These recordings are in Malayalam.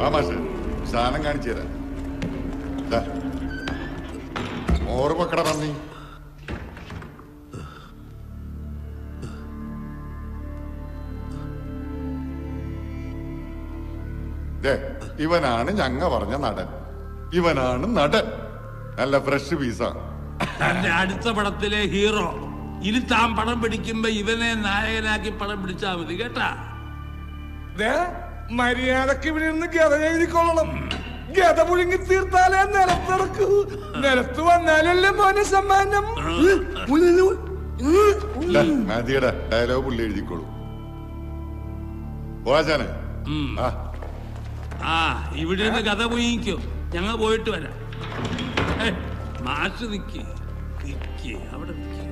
ആ മാഷ് സാധനം കാണിച്ചു തരാം. ഓർമ്മക്കട നന്ദി. ഇവനാണ് ഞങ്ങ പറഞ്ഞ നടൻ. ഇവനാണ് നടൻ. നല്ല ഫ്രഷ് പീസാ. അടുത്ത പടത്തിലെ ഹീറോ. ഇനി താൻ പടം പിടിക്കുമ്പോ ഇവനെ നായകനാക്കി പടം പിടിച്ചാ മതി കേട്ടാ. മര്യാദക്ക് ഇവിടെ നിന്ന് ഗത എഴുതിക്കൊള്ളണം. ഗത പുഴുങ്ങി തീർത്താലേ നിലത്തിറക്കൂ. നിലത്ത് വന്നാലല്ലേ മോനെ സമ്മാനം. മതിയുടെ ഡയലോഗ് പുള്ളി എഴുതിക്കോളൂ. പോവാച്ചാനെ. ഇവിടെ നിന്ന് കഥ പോയിക്കോ. ഞങ്ങൾ പോയിട്ട് വരാം. മാഷ് നിക്ക് അവിടെ നിക്ക്.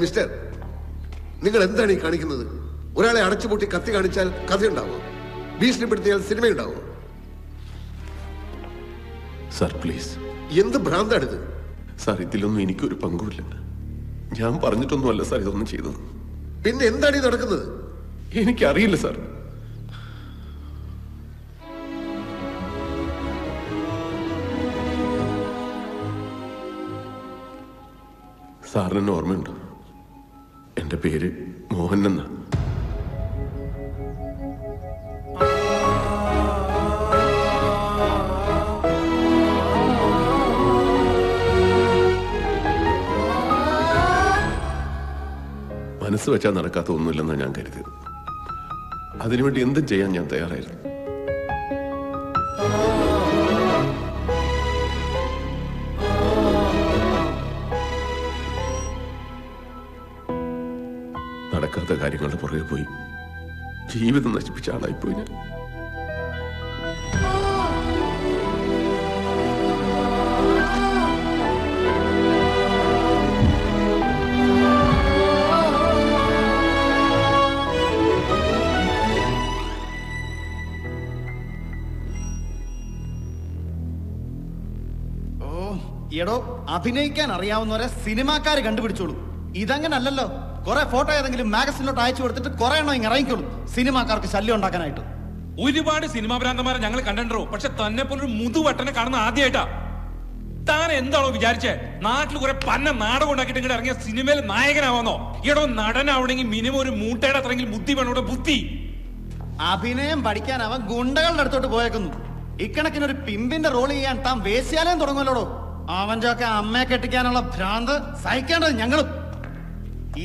മിസ്റ്റർ, നിങ്ങൾ എന്താണ് ഈ കാണിക്കുന്നത്? ഒരാളെ അടച്ചുപൂട്ടി കത്തി കാണിച്ചാൽ കഥയുണ്ടാവോ? ഭീഷണിപ്പെടുത്തിയാൽ സിനിമയുണ്ടാവോ? Sir please. എന്ത് ഭ്രാന്താണിത്? സാർ ഇതിലൊന്നും എനിക്കൊരു പങ്കുമില്ല. ഞാൻ പറഞ്ഞിട്ടൊന്നുമല്ല സാർ ഇതൊന്നും ചെയ്തത്. പിന്നെ എന്താണ് ഈ നടക്കുന്നത്? എനിക്കറിയില്ല സാർ. സാറിന് ഓർമ്മയുണ്ടോ? എന്റെ പേര് മോഹൻ എന്ന. മനസ്സ് വെച്ചാൽ നടക്കാത്ത ഒന്നുമില്ലെന്നാണ് ഞാൻ കരുതിയത്. അതിനുവേണ്ടി എന്തും ചെയ്യാൻ ഞാൻ തയ്യാറായിരുന്നു. നടക്കാത്ത കാര്യങ്ങളുടെ പുറകെ പോയി ജീവിതം നശിപ്പിച്ച ആളായിപ്പോയി ഞാൻ. എടോ, അഭിനയിക്കാൻ അറിയാവുന്നവരെ സിനിമാക്കാര് കണ്ടുപിടിച്ചോളൂ. ഇതങ്ങനല്ലോ. കുറെ ഫോട്ടോ ഏതെങ്കിലും മാഗസിനിലോട്ട് അയച്ചു കൊടുത്തിട്ട് കുറെ എണ്ണം ഇങ്ങനെ ഇറങ്ങിക്കോളും സിനിമാക്കാർക്ക് ശല്യം ഉണ്ടാക്കാനായിട്ട്. ഒരുപാട് സിനിമാ ഭ്രാന്തന്മാരെ ഞങ്ങൾ കണ്ടിട്ടുണ്ടോ. പക്ഷെ തന്നെ പോലൊരു മുതുവട്ടനെ കാണുന്ന ആദ്യമായിട്ടാ. താൻ എന്താണോ വിചാരിച്ചേ? നാട്ടിൽ കുറെ പന്ന നാടകം ഉണ്ടാക്കിയിട്ട് ഇങ്ങോട്ട് ഇറങ്ങിയ സിനിമയിൽ നായകനാവാന്നോ? ഈടോ നടനാവണമെങ്കിൽ മിനിമം ഒരു മൂട്ടയുടെ അത്രയെങ്കിലും ബുദ്ധി വേണം. ഇവിടെ ബുദ്ധി. അഭിനയം പഠിക്കാൻ അവൻ ഗുണ്ടകളുടെ അടുത്തോട്ട് പോയേക്കുന്നു. ഇക്കണക്കിനൊരു പിമ്പിന്റെ റോൾ ചെയ്യാൻ താൻ വേശ്യാലയം തുടങ്ങുമല്ലോടോ. അവന്റെ ഒക്കെ അമ്മയെ കെട്ടിക്കാനുള്ള ഭ്രാന്ത് സഹിക്കേണ്ടത് ഞങ്ങളും.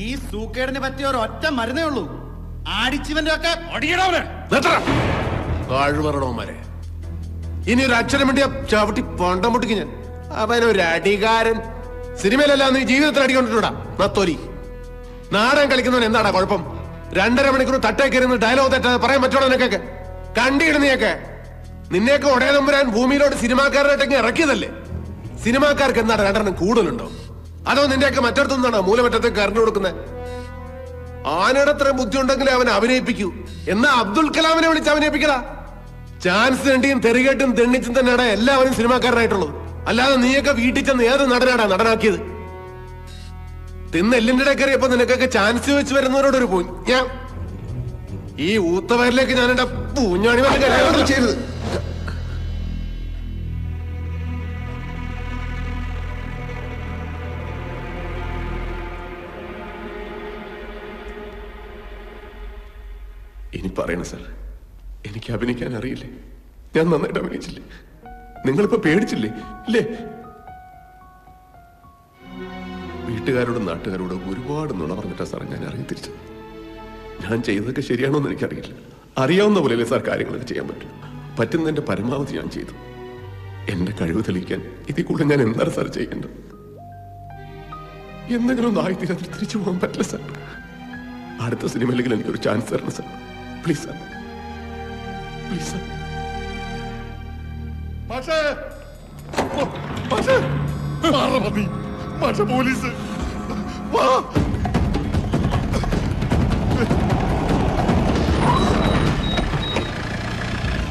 ഈ സൂക്കേടിന് പറ്റിയ ഒരു ഒറ്റ മരുന്നേ ഉള്ളൂ. ആടിച്ചിവന്റെ ഒക്കെ താഴ്വരണവന്മാരെ ഇനി ഒരു അക്ഷരം വേണ്ടിയ ചവിട്ടി പണ്ടം പൊട്ടിക്ക് ഞാൻ. അവനൊരു അടികാരൻ. സിനിമയിലല്ല നീ ജീവിതത്തിൽ അടിക്കൊണ്ടിട്ടുണ്ടാ നത്തോലി. നാടൻ കളിക്കുന്നവൻ എന്താടാ കുഴപ്പം? 2.5 മണിക്കൂർ തട്ടേക്കരുന്ന് ഡയലോഗ് തെറ്റാതെ പറയാൻ പറ്റുള്ളൂ നിനക്കൊക്കെ. കണ്ടിടുന്നയൊക്കെ നിന്നെയൊക്കെ ഒടേ നമ്പുരാൻ ഭൂമിയിലോട്ട് സിനിമാക്കാരായിട്ടൊക്കെ ഇറക്കിയതല്ലേ. സിനിമാക്കാർക്ക് എന്താണ് 2 കൂടുതലുണ്ടോ? അതോ നിന്റെയൊക്കെ മറ്റടുത്തുനിന്നാണോ മൂലമറ്റത്തേക്ക് കറണ്ട് കൊടുക്കുന്നത്? ആനയുടെ അത്രയും ബുദ്ധി ഉണ്ടെങ്കിലേ അവനെ അഭിനയിപ്പിക്കൂ. എന്നാ അബ്ദുൽ കലാമിനെ വിളിച്ച് അഭിനയിപ്പിക്കടാ. ചാൻസ് തെണ്ടിയും തെറികേട്ടും തെണ്ണിച്ചും തന്നെയാണ് എല്ലാവരും സിനിമാക്കാരനായിട്ടുള്ളത്. അല്ലാതെ നീയൊക്കെ വീട്ടിൽ ചെന്ന് ഏത് നടനാടാ നടനാക്കിയത്? തിന്ന് എല്ലിന്റെ കയറിയപ്പോ നിനക്കൊക്കെ ചാൻസ് വെച്ച് വരുന്നവരോടൊരു പോയി. ഞാൻ ഈ ഊത്തവരിലേക്ക് ഞാൻ എന്റെ പൂഞ്ഞാണി ചെയ്തത്. ഇനി പറയണ സാർ, എനിക്ക് അഭിനയിക്കാൻ അറിയില്ലേ? ഞാൻ നന്നായിട്ട് അഭിനയിച്ചില്ലേ? നിങ്ങളിപ്പോ പേടിച്ചില്ലേ? ഇല്ലേ? വീട്ടുകാരോടും നാട്ടുകാരോടും ഒരുപാട് നുണ പറഞ്ഞിട്ടാ സാർ ഞാൻ ഇറങ്ങി തിരിച്ചത്. ഞാൻ ചെയ്തതൊക്കെ ശരിയാണോ എന്ന് എനിക്കറിയില്ല. അറിയാവുന്ന പോലെയല്ലേ സാർ കാര്യങ്ങളൊക്കെ ചെയ്യാൻ പറ്റും. പറ്റുന്നതിന്റെ പരമാവധി ഞാൻ ചെയ്തു. എന്റെ കഴിവ് തെളിയിക്കാൻ ഇതിൽ കൂടെ ഞാൻ എന്താണ് സാർ ചെയ്യേണ്ടത്? എന്തെങ്കിലും ഒന്ന് ആയിത്തീരാൻ തിരിച്ചു പോകാൻ പറ്റില്ല സാർ. അടുത്ത സിനിമയിലെങ്കിലും എനിക്കൊരു ചാൻസ് തരണം sir. Please sir, please sir. മാഷേ, മാഷേ പോലീസ്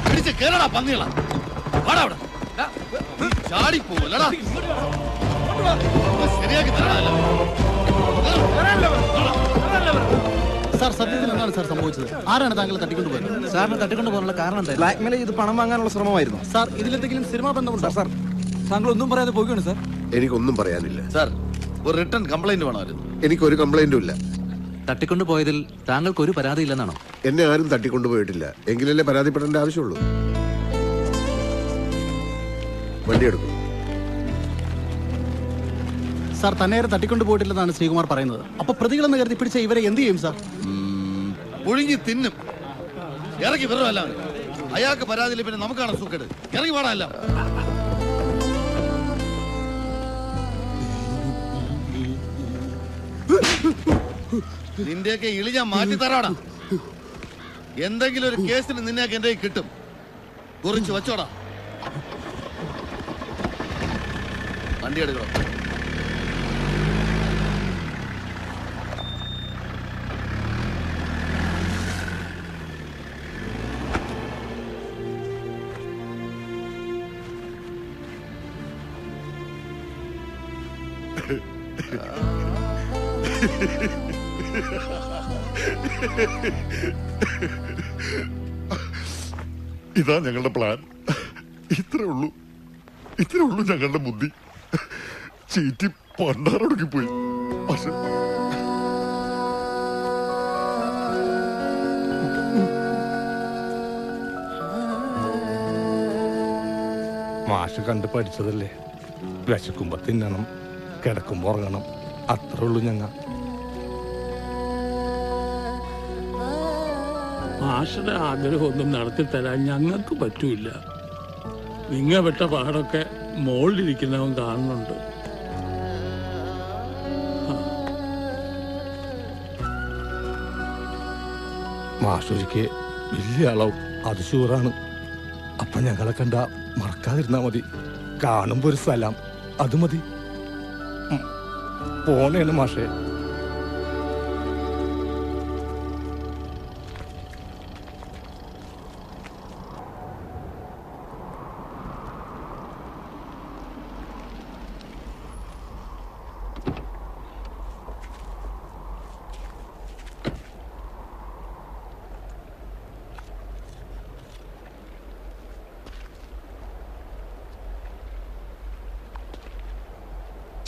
പിടിച്ച് കേരള പന്നികളാ വാടാ അവിടെ ചാടി പോവല്ലടാ ശരിയാക്കി തരാനല്ലോ. സാർ സത്യത്തിൽ എന്താണ് സാർ സംഭവിച്ചത്? ആരാണ് താങ്കൾ തട്ടിക്കൊണ്ടുപോയത്? സാറിന് തട്ടിക്കൊണ്ടുപോകാനുള്ള കാരണം എന്താ? ബ്ലാക്ക്മെയിൽ ചെയ്ത് പണം വാങ്ങാനുള്ള ശ്രമമായിരുന്നു. സാർ ഇതിലെന്തെങ്കിലും സിനിമാ ബന്ധമുണ്ടോ? സാർ താങ്കൾ ഒന്നും പറയാതെ പോവുകയാണ് സാർ. എനിക്കൊന്നും പറയാനില്ല. സാർ ഒരു റിട്ടേൺ കംപ്ലൈന്റ് വേണമായിരുന്നു. എനിക്കൊരു കംപ്ലൈന്റും ഇല്ല. തട്ടിക്കൊണ്ടുപോയതിൽ താങ്കൾക്ക് ഒരു പരാതി ഇല്ലെന്നാണോ? എന്നെ ആരും തട്ടിക്കൊണ്ടുപോയിട്ടില്ല. എങ്കിലല്ലേ പരാതിപ്പെടേണ്ട ആവശ്യമുള്ളൂ. വണ്ടി എടുക്കും. സാർ തന്നെ തട്ടിക്കൊണ്ടുപോയിട്ടില്ലെന്നാണ് ശ്രീകുമാർ പറയുന്നത്. അപ്പൊ പ്രതികളെന്ന് കരുതി പിടിച്ച ഇവരെ എന്ത് ചെയ്യും സാർ? ഒഴുകി തിന്നും. ഇറങ്ങി വെറുമല്ല. അയാൾക്ക് പരാതിയില്ല, പിന്നെ നമുക്കാണ് സൂക്കേട്. ഇറങ്ങി പാടാല്ല. നിന്റെയൊക്കെ ഇളി ഞാൻ മാറ്റി തരാടാ. എന്തെങ്കിലും ഒരു കേസിന് നിന്നെയൊക്കെ എന്റെ കിട്ടും. കുറിച്ച് വച്ചോടാ. വണ്ടി എടുക്കണം. ഇതാ ഞങ്ങളുടെ പ്ലാൻ. ഇത്രേ ഉള്ളൂ ഞങ്ങളുടെ ബുദ്ധി. ചീറ്റി പണ്ടാറൊടുക്കി പോയി. പക്ഷെ മാഷ് കണ്ട് പഠിച്ചതല്ലേ. വിശക്കുമ്പോ തിന്നണം, കിടക്കുമ്പോ ഉറങ്ങണം, അത്രേ ഉള്ളൂ ഞങ്ങ. മാഷയുടെ ആഗ്രഹമൊന്നും നടത്തി തരാൻ ഞങ്ങൾക്ക് പറ്റൂല. നിങ്ങ പെട്ട പാടൊക്കെ മോളിലിരിക്കുന്നവൻ കാണുന്നുണ്ട്. മാഷൊരിക്ക് വലിയ അളവ്, അത് ഷൂറാണ്. അപ്പൊ ഞങ്ങളെ കണ്ട മറക്കാതിരുന്നാ മതി. കാണുമ്പോ ഒരു സ്ഥലം, അത് മതി. പോണേണ് മാഷേ.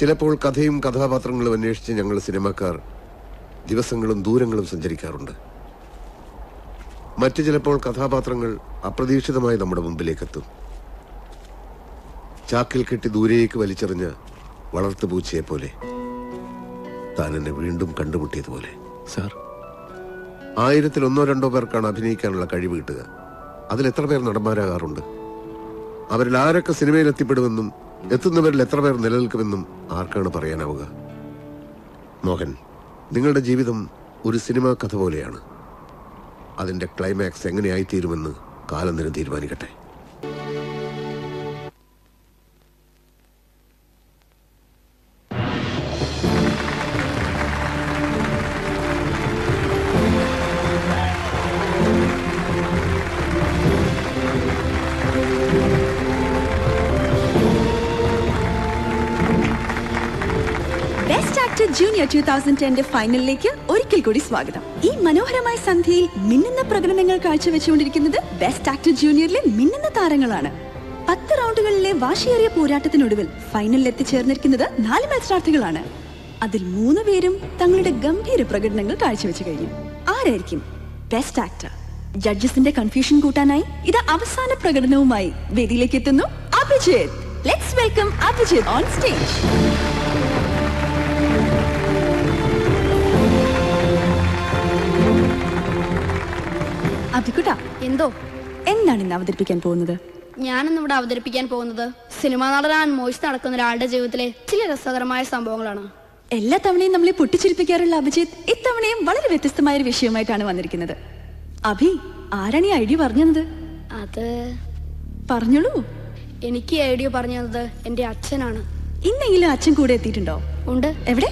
ചിലപ്പോൾ കഥയും കഥാപാത്രങ്ങളും അന്വേഷിച്ച് ഞങ്ങൾ സിനിമാക്കാർ ദിവസങ്ങളും ദൂരങ്ങളും സഞ്ചരിക്കാറുണ്ട്. മറ്റു ചിലപ്പോൾ കഥാപാത്രങ്ങൾ അപ്രതീക്ഷിതമായി നമ്മുടെ മുമ്പിലേക്കെത്തും. ചാക്കിൽ കെട്ടി ദൂരേക്ക് വലിച്ചെറിഞ്ഞ വളർത്തുപൂച്ചയെ പോലെ താൻ എന്നെ വീണ്ടും കണ്ടുമുട്ടിയതുപോലെ. സാർ, 1000-ൽ 1-2 പേർക്കാണ് അഭിനയിക്കാനുള്ള കഴിവ് കിട്ടുക. അതിൽ എത്ര പേർ നടന്മാരാകാറുണ്ട്? അവരിൽ ആരൊക്കെ സിനിമയിൽ എത്തിപ്പെടുമെന്നും എത്തുന്നവരിൽ എത്ര പേർ നിലനിൽക്കുമെന്നും ആർക്കാണ് പറയാനാവുക? മോഹൻ, നിങ്ങളുടെ ജീവിതം ഒരു സിനിമാ കഥ പോലെയാണ്. അതിന്റെ ക്ലൈമാക്സ് എങ്ങനെയായിത്തീരുമെന്ന് കാലം തന്നെ തീരുമാനിക്കട്ടെ. ജൂനിയർ 2010 ഫൈനലിലേക്ക് ഒരിക്കൽ കൂടി സ്വാഗതം. ഈ മനോഹരമായ സന്ധ്യയിൽ മിന്നുന്ന പ്രകടനങ്ങൾ കാഴ്ചവെച്ചുകൊണ്ടിരിക്കുന്നത് ബെസ്റ്റ് ആക്ടർ ജൂനിയറിലെ മിന്നുന്ന താരങ്ങളാണ്. 10 റൗണ്ടുകളിലെ വാശിയേറിയ പോരാട്ടത്തിനൊടുവിൽ ഫൈനലിൽ എത്തിച്ചേർന്നിരിക്കുന്നത് 4 മത്സരാർത്ഥികളാണ്. അതിൽ 3 പേരും തങ്ങളുടെ ഗംഭീര പ്രകടനങ്ങൾ കാഴ്ചവെച്ചു കഴിഞ്ഞു. ആരായിരിക്കും ബെസ്റ്റ് ആക്ടർ? ജഡ്ജസിന്റെ കൺഫ്യൂഷൻ കൂട്ടാനായി ഇത് അവസാന പ്രകടനവുമായി വേദിയിലേക്ക് എത്തുന്നു Abhijith. Let's welcome Abhijith on stage. അഭികുട്ട, എന്തോ എന്താണ് ഇന്ന് അവതരിപ്പിക്കാൻ പോകുന്നത്? ഞാനിന്ന് ഇവിടെ അവതരിപ്പിക്കാൻ പോകുന്നത് സിനിമാ നടനാൻ മോഹിച്ച് നടക്കുന്ന ഒരാളുടെ ജീവിതത്തിലെ ചില രസകരമായ സംഭവങ്ങളാണ്. എല്ലാ തവണയും നമ്മളെ പൊട്ടിച്ചിരിപ്പിക്കാറുള്ള അഭിജിത്ത് ഇത്തവണയും വളരെ വ്യത്യസ്തമായ ഒരു വിഷയമായിട്ടാണ് വന്നിരിക്കുന്നത്. അഭി, ആരാണ് ഈ ഐഡിയ പറഞ്ഞു തന്നത്? അത് പറഞ്ഞോളൂ. എനിക്ക് ഐഡിയ പറഞ്ഞു തന്നത് എന്റെ അച്ഛനാണ്. ഇന്നെങ്കിലും അച്ഛൻ കൂടെ എത്തിയിട്ടുണ്ടോ? ഉണ്ട്. എവിടെ?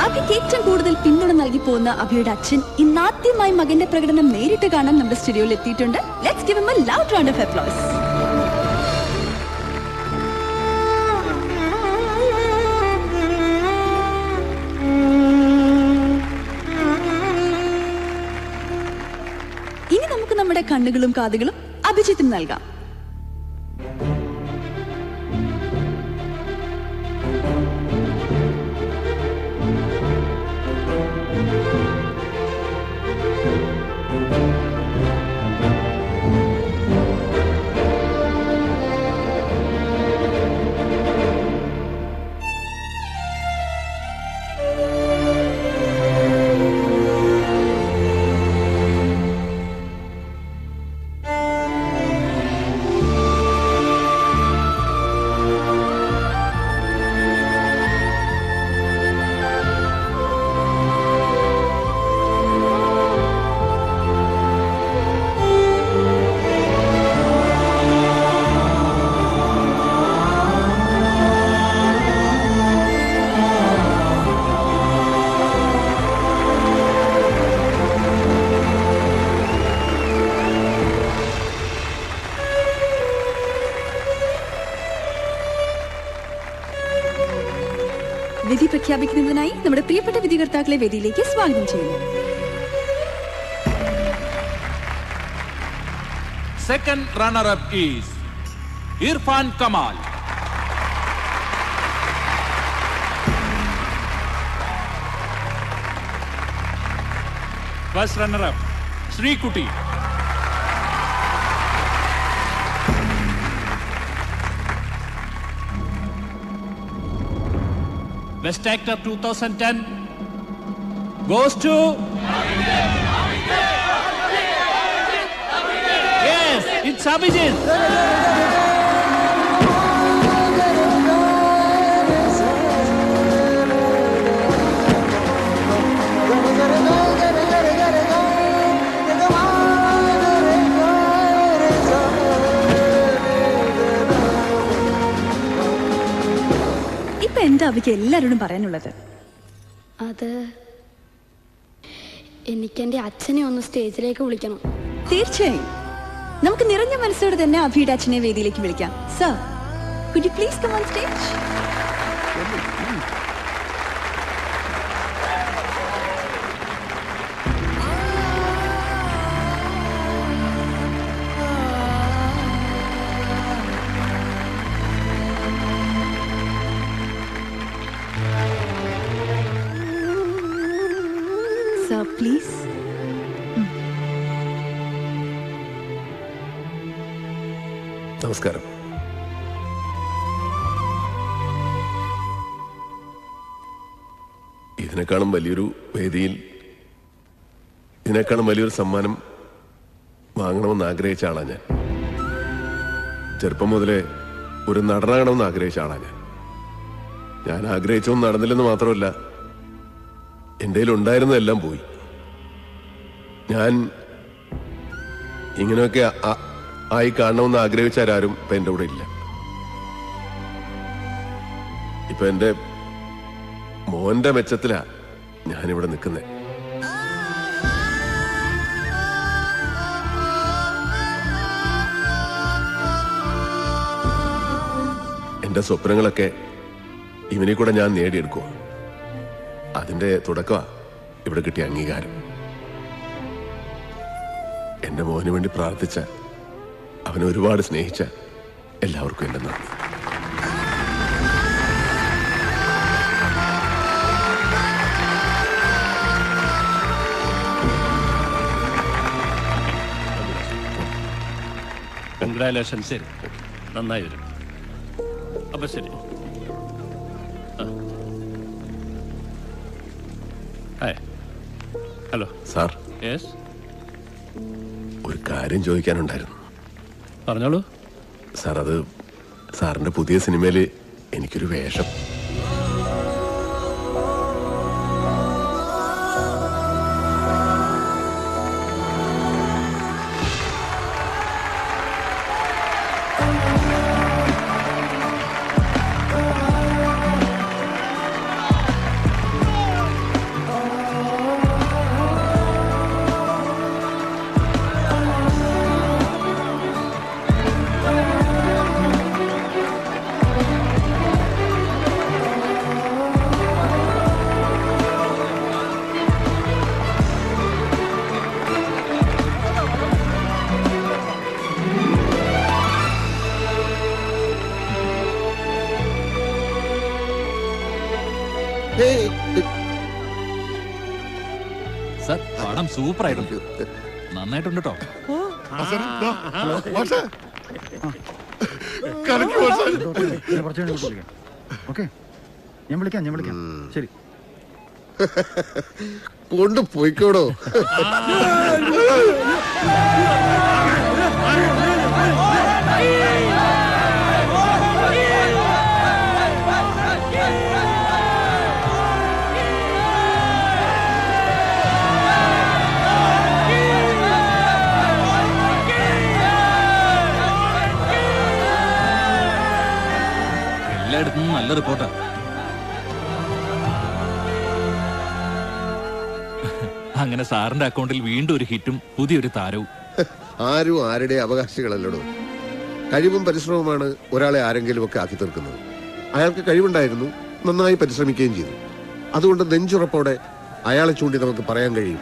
അഭിക്ക് ഏറ്റവും കൂടുതൽ പിന്തുണ നൽകി പോകുന്ന അഭിയുടെ അച്ഛൻ ഇന്നാദ്യമായി മകന്റെ പ്രകടനം നേരിട്ട് കാണാൻ നമ്മുടെ സ്റ്റുഡിയോയിൽ എത്തിയിട്ടുണ്ട്. Let's give him A loud round of applause. ഇനി നമുക്ക് നമ്മുടെ കണ്ണുകളും കാതുകളും അഭിജിത്തിന് നൽകാം. വിധി പ്രഖ്യാപിക്കുന്നതിനായി നമ്മുടെ പ്രിയപ്പെട്ട വിധികർത്താക്കളെ വേദിയിലേക്ക് സ്വാഗതം ചെയ്യുന്നു. Second runner-up is Irfan Kamal. First runner-up Sri Kuti. Best Actor 2010 goes to yes, it's Abhijit. എന്താ അഭിക്ക് എല്ലാവരോടും പറയാനുള്ളത്? അത് എനിക്ക് എന്റെ അച്ഛനെ ഒന്ന് സ്റ്റേജിലേക്ക് വിളിക്കണം. തീർച്ചയായും നമുക്ക് നിറഞ്ഞ മനസ്സോടെ തന്നെ അഭിയുടെ അച്ഛനെ വേദിയിലേക്ക് വിളിക്കാം. Sir, could you please come on stage? Sir, please. നമസ്കാരം. ഇതിനേക്കാളും വലിയൊരു വേദിയിൽ ഇതിനേക്കാളും വലിയൊരു സമ്മാനം വാങ്ങണമെന്ന് ആഗ്രഹിച്ച ആളാണ് ഞാൻ. ചെറുപ്പം മുതലേ ഒരു നടനാകണമെന്ന് ആഗ്രഹിച്ച ആളാണ് ഞാൻ ആഗ്രഹിച്ചൊന്നും നടന്നില്ലെന്ന് മാത്രമല്ല, എൻ്റെ ഉണ്ടായിരുന്നതെല്ലാം പോയി. ഞാൻ ഇങ്ങനെയൊക്കെ ആയി കാണണമെന്ന് ആഗ്രഹിച്ചാരും ഇപ്പൊ എൻ്റെ കൂടെ ഇല്ല. ഇപ്പൊ എൻ്റെ മോന്റെ മെച്ചത്തിലാ ഞാനിവിടെ നിൽക്കുന്നത്. എൻ്റെ സ്വപ്നങ്ങളൊക്കെ ഇവനെ കൂടെ ഞാൻ നേടിയെടുക്കുക. അതിന്റെ തുടക്കമാ ഇവിടെ കിട്ടിയ അംഗീകാരം. എന്റെ മോന് വേണ്ടി പ്രാർത്ഥിച്ച, അവനെ ഒരുപാട് സ്നേഹിച്ച എല്ലാവർക്കും എന്റെ നന്ദി. കൺഗ്രാലേഷൻ. ശരി, നന്നായി വരും. അപ്പൊ ശരി. Hello sir. യെസ്, ഒരു കാര്യം ചോദിക്കാനുണ്ടായിരുന്നു. പറഞ്ഞോളൂ സാർ. അത് സാറിന്റെ പുതിയ സിനിമയില് എനിക്കൊരു വേഷം. സർ പടം സൂപ്പർ ആയിട്ടുണ്ട്, നന്നായിട്ടുണ്ട് കേട്ടോ. ഓക്കെ, ഞാൻ വിളിക്കാം. ശരി, കൊണ്ടുപോയിക്കോടോ. എല്ലായിടത്തും നല്ല റിപ്പോർട്ടാ. അങ്ങനെ സാറിന്റെ അക്കൗണ്ടിൽ വീണ്ടും ഒരു ഹിറ്റും പുതിയൊരു താരവും. ആരും ആരുടെ അവകാശികളല്ലടോ. കഴിവും പരിശ്രമവുമാണ് ഒരാളെ ആരെങ്കിലും ഒക്കെ ആക്കി തീർക്കുന്നത്. അയാൾക്ക് കഴിവുണ്ടായിരുന്നു, നന്നായി പരിശ്രമിക്കുകയും ചെയ്തു. അതുകൊണ്ട് നെഞ്ചുറപ്പോടെ അയാളെ ചൂണ്ടി നമുക്ക് പറയാൻ കഴിയും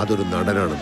അതൊരു നടനാണ്.